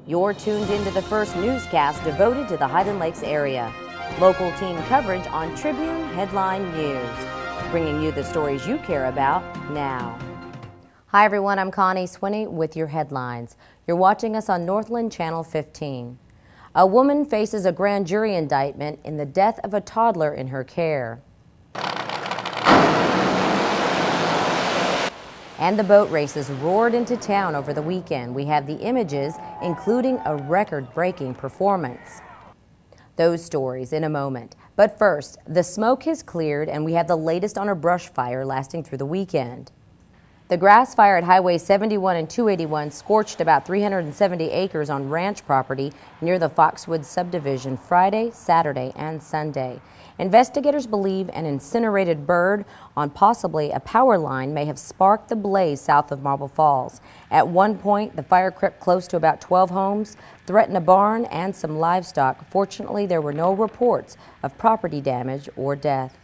You're tuned into the first newscast devoted to the Highland Lakes area. Local team coverage on Tribune Headline News, bringing you the stories you care about now. Hi everyone, I'm Connie Swinney with your headlines. You're watching us on Northland Channel 15. A woman faces a grand jury indictment in the death of a toddler in her care. And the boat races roared into town over the weekend. We have the images, including a record-breaking performance. Those stories in a moment. But first, the smoke has cleared and we have the latest on a brush fire lasting through the weekend. The grass fire at Highway 71 and 281 scorched about 370 acres on ranch property near the Foxwoods subdivision Friday, Saturday, and Sunday. Investigators believe an incinerated bird on possibly a power line may have sparked the blaze south of Marble Falls. At one point, the fire crept close to about 12 homes, threatened a barn and some livestock. Fortunately, there were no reports of property damage or death.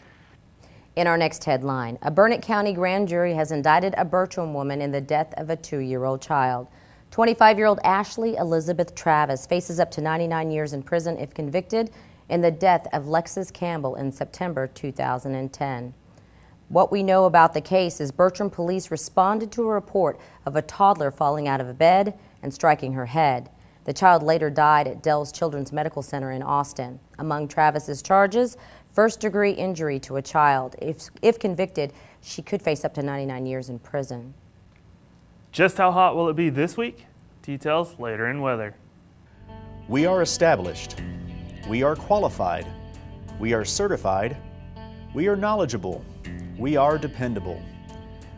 In our next headline, a Burnett County grand jury has indicted a Bertram woman in the death of a 2-year-old child. 25-year-old Ashley Elizabeth Travis faces up to 99 years in prison if convicted in the death of Lexis Campbell in September 2010. What we know about the case is Bertram police responded to a report of a toddler falling out of a bed and striking her head. The child later died at Dell's Children's Medical Center in Austin. Among Travis's charges, first-degree injury to a child. If convicted, she could face up to 99 years in prison. Just how hot will it be this week? Details later in weather. We are established. We are qualified. We are certified. We are knowledgeable. We are dependable.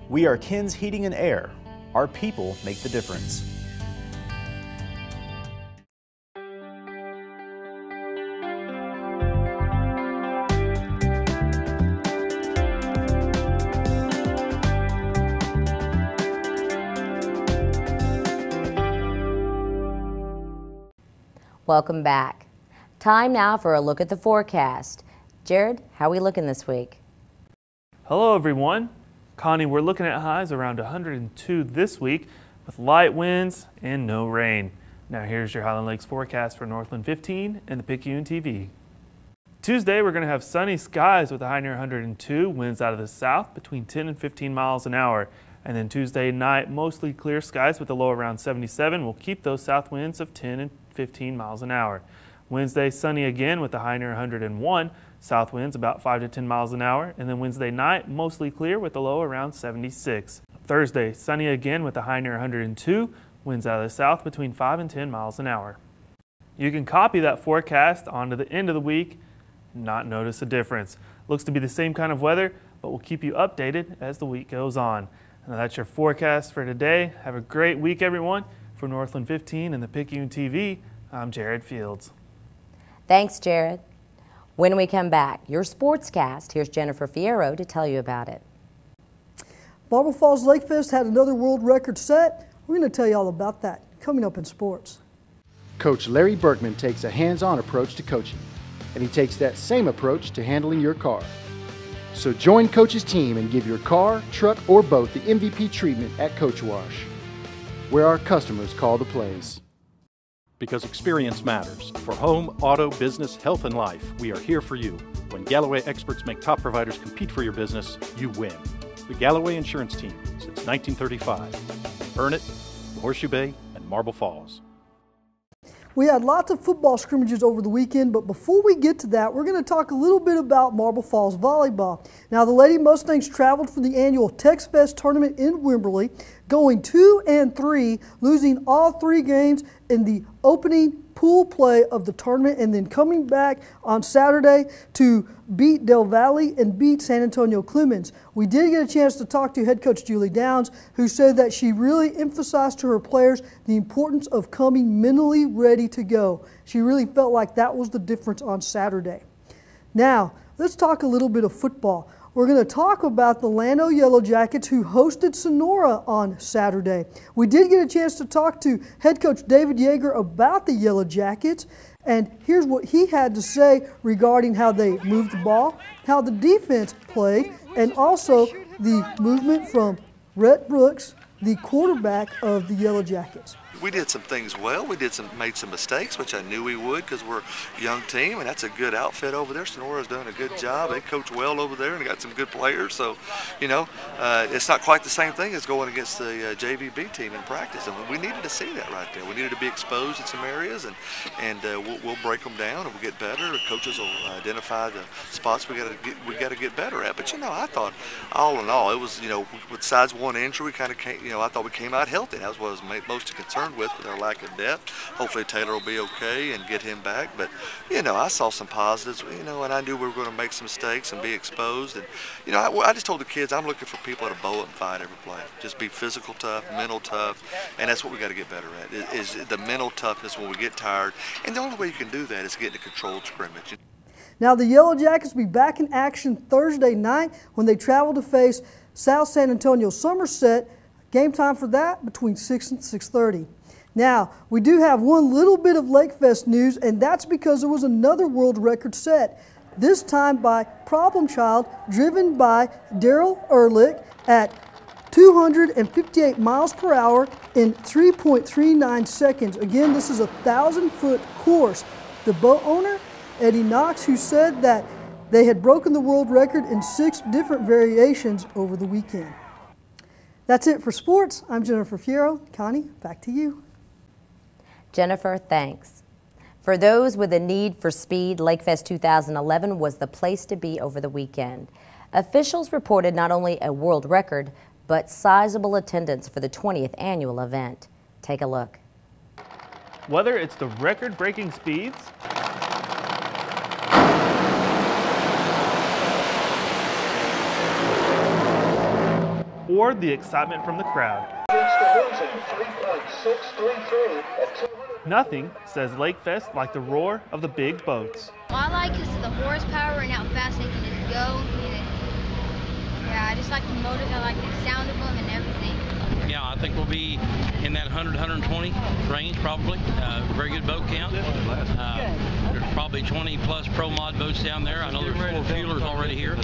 We are Ken's Heating and Air. Our people make the difference. Welcome back. Time now for a look at the forecast. Jared, how are we looking this week? Hello everyone. Connie, we're looking at highs around 102 this week with light winds and no rain. Now here's your Highland Lakes forecast for Northland 15 and the Picayune TV. Tuesday we're going to have sunny skies with a high near 102, winds out of the south between 10 and 15 miles an hour. And then Tuesday night, mostly clear skies with a low around 77. We'll keep those south winds of 10 and 15 miles an hour. Wednesday, sunny again with a high near 101. South winds about 5 to 10 miles an hour. And then Wednesday night, mostly clear with a low around 76. Thursday, sunny again with a high near 102. Winds out of the south between 5 and 10 miles an hour. You can copy that forecast onto the end of the week and not notice a difference. Looks to be the same kind of weather, but we'll keep you updated as the week goes on. Now that's your forecast for today. Have a great week, everyone. For Northland 15 and the Picayune TV, I'm Jared Fields. Thanks, Jared. When we come back, your sportscast. Here's Jennifer Fierro to tell you about it. Marble Falls LakeFest had another world record set. We're going to tell you all about that coming up in sports. Coach Larry Berkman takes a hands-on approach to coaching, and he takes that same approach to handling your car. So join Coach's team and give your car, truck, or boat the MVP treatment at Coach Wash, where our customers call the plays. Because experience matters. For home, auto, business, health, and life, we are here for you. When Galloway experts make top providers compete for your business, you win. The Galloway Insurance Team, since 1935. Burnett, Horseshoe Bay, and Marble Falls. We had lots of football scrimmages over the weekend, but before we get to that, we're going to talk a little bit about Marble Falls volleyball. Now, the Lady Mustangs traveled for the annual TexFest tournament in Wimberley, going 2-3, losing all 3 games in the opening pool play of the tournament, and then coming back on Saturday to beat Del Valle and beat San Antonio Clemens. We did get a chance to talk to head coach Julie Downs, who said that she really emphasized to her players the importance of coming mentally ready to go. She really felt like that was the difference on Saturday. Now, let's talk a little bit of football. We're going to talk about the Llano Yellow Jackets, who hosted Sonora on Saturday. We did get a chance to talk to head coach David Yeager about the Yellow Jackets, and here's what he had to say regarding how they moved the ball, how the defense played, and also the movement from Rhett Brooks, the quarterback of the Yellow Jackets. we did some things well. We made some mistakes, which I knew we would because we're a young team, and that's a good outfit over there. Sonora's done a good job. They coach well over there and got some good players. So, you know, it's not quite the same thing as going against the JVB team in practice, and we needed to see that right there. We needed to be exposed in some areas, and we'll break them down and we'll get better. The coaches will identify the spots we got to get better at. But you know, I thought all in all, it was, you know, besides one injury, we kind of came, you know, I thought we came out healthy. That was what I was most concerned with our lack of depth. Hopefully Taylor will be okay and get him back. But you know, I saw some positives. You know, and I knew we were going to make some mistakes and be exposed. And you know, I just told the kids I'm looking for people to bow it and fight every play. Just be physical tough, mental tough, and that's what we got to get better at. Is the mental toughness when we get tired. And the only way you can do that is get in a controlled scrimmage. Now the Yellow Jackets will be back in action Thursday night when they travel to face South San Antonio Somerset. Game time for that between 6 and 6:30. Now, we do have one little bit of LakeFest news, and that's because there was another world record set, this time by Problem Child, driven by Daryl Ehrlich at 258 miles per hour in 3.39 seconds. Again, this is a 1,000-foot course. The boat owner, Eddie Knox, who said that they had broken the world record in 6 different variations over the weekend. That's it for sports. I'm Jennifer Fierro. Connie, back to you. Jennifer, thanks. For those with a need for speed, LakeFest 2011 was the place to be over the weekend. Officials reported not only a world record, but sizable attendance for the 20th annual event. Take a look. Whether it's the record-breaking speeds, or the excitement from the crowd, nothing says LakeFest like the roar of the big boats. All I like is the horsepower and how fast they can just go. Yeah, I just like the motors. I like the sound of them and everything. Yeah, I think we'll be in that 100, 120 range probably. Very good boat count. There's probably 20 plus pro mod boats down there. I know there's 4 fuelers already here,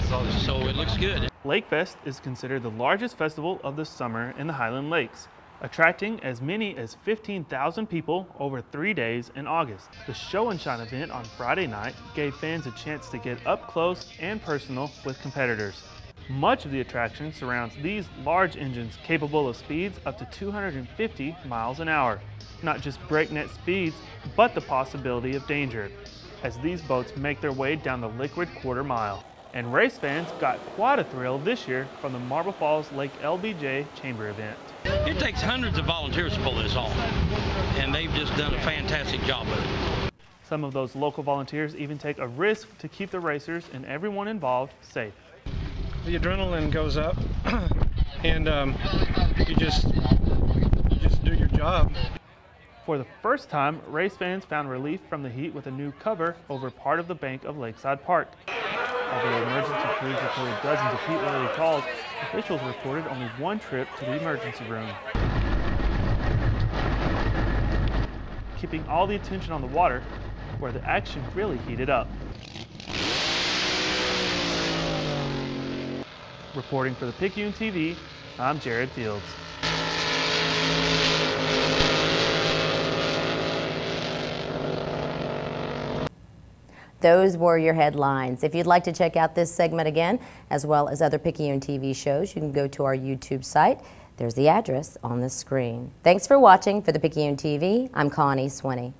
so it looks good. LakeFest is considered the largest festival of the summer in the Highland Lakes, attracting as many as 15,000 people over 3 days in August. The Show and Shine event on Friday night gave fans a chance to get up close and personal with competitors. Much of the attraction surrounds these large engines capable of speeds up to 250 miles an hour. Not just breakneck speeds, but the possibility of danger, as these boats make their way down the liquid quarter mile. And race fans got quite a thrill this year from the Marble Falls Lake LBJ Chamber event. It takes hundreds of volunteers to pull this off, and they've just done a fantastic job with it. Some of those local volunteers even take a risk to keep the racers and everyone involved safe. The adrenaline goes up, and you just do your job. For the first time, race fans found relief from the heat with a new cover over part of the bank of Lakeside Park. Although emergency crews reported dozens of heat-related calls, officials reported only one trip to the emergency room. Keeping all the attention on the water, where the action really heated up. Reporting for the Picayune TV, I'm Jared Fields. Those were your headlines. If you'd like to check out this segment again, as well as other Picayune TV shows, you can go to our YouTube site. There's the address on the screen. Thanks for watching. For the Picayune TV, I'm Connie Swinney.